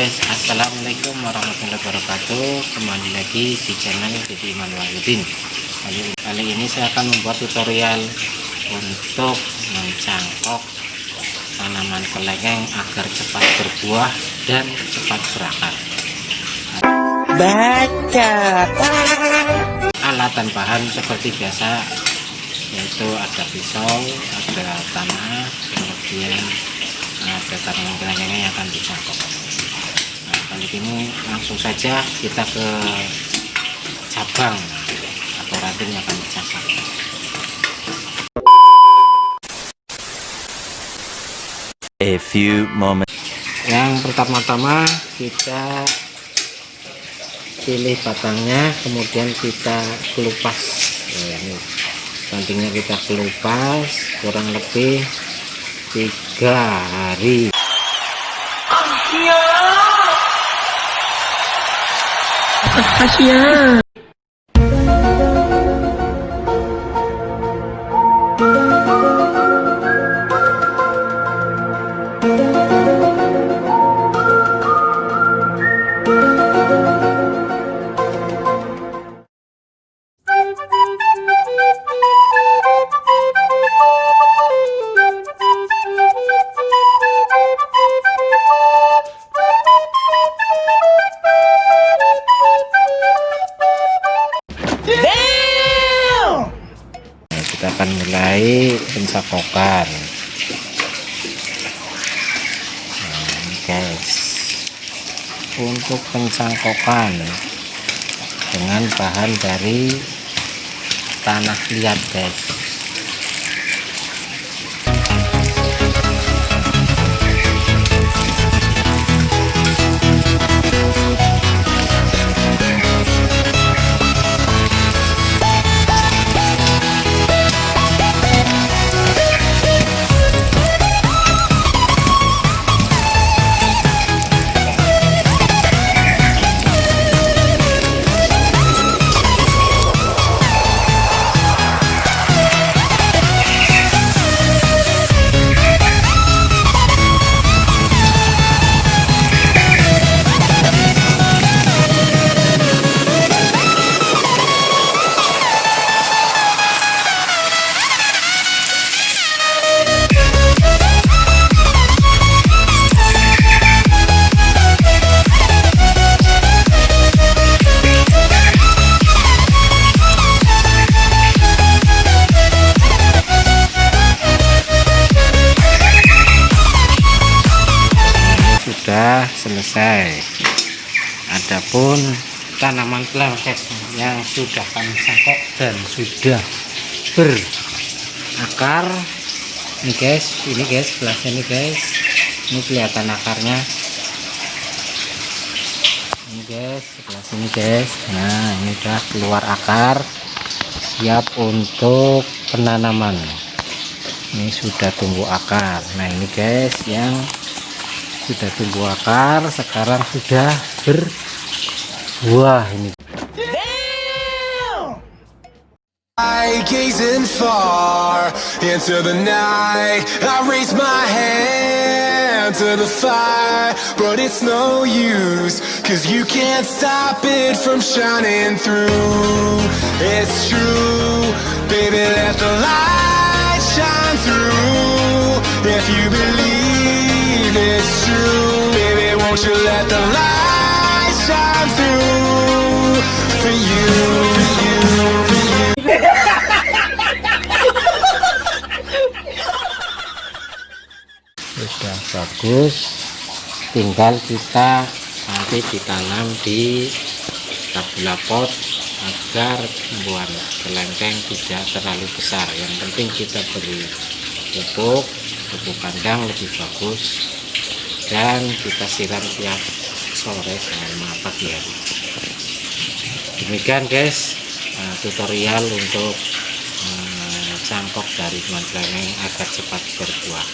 guys, assalamualaikum warahmatullahi wabarakatuh. Kembali lagi di channel Didi Iman Wahyudin. Kali ini saya akan membuat tutorial untuk mencangkok tanaman kelengkeng agar cepat berbuah dan cepat berakar. Baca. Alat dan bahan seperti biasa, yaitu ada pisau, ada tanah, kemudian ada tanaman kelengkengnya yang akan dicangkok. Nah, kali ini langsung saja kita ke cabang atau ranting yang akan dicangkok. A few moments. Yang pertama-tama kita pilih batangnya, kemudian kita kelupas. Ini rantingnya kita kelupas kurang lebih 3 hari. Kita akan mulai pencangkokan. Nah, guys, untuk pencangkokan dengan bahan dari tanah liat, guys. Sudah selesai. Adapun tanaman kelengkeng yang sudah kami cangkok dan sudah berakar, ini guys, sebelah sini guys, ini kelihatan akarnya. Ini guys, sebelah sini guys. Nah, ini udah keluar akar, siap untuk penanaman. Ini sudah tumbuh akar. Nah, ini guys yang sudah tumbuh akar, sekarang sudah berbuah ini. I gazing far into the night, I raise my hand to the fire, but it's no use, 'cause you can't stop it from shining through. It's true, baby, let the light shine through. If you believe it's true, baby, won't you let the light shine through for you, for you, for you. Sudah bagus, tinggal kita nanti ditanam di tabula pot agar tumbuhan kelengkeng tidak terlalu besar. Yang penting kita beri pupuk kandang lebih bagus, dan kita siram tiap sore sama pagi hari. Demikian guys, tutorial untuk cangkok dari tanaman kelengkeng agar cepat berbuah.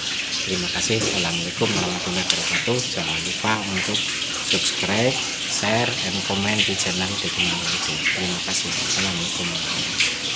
Terima kasih. Assalamualaikum warahmatullahi wabarakatuh. Jangan lupa untuk subscribe, share, dan komen di channel Didi Iman Wahyudin. Terima kasih. Assalamualaikum warahmatullahi wabarakatuh.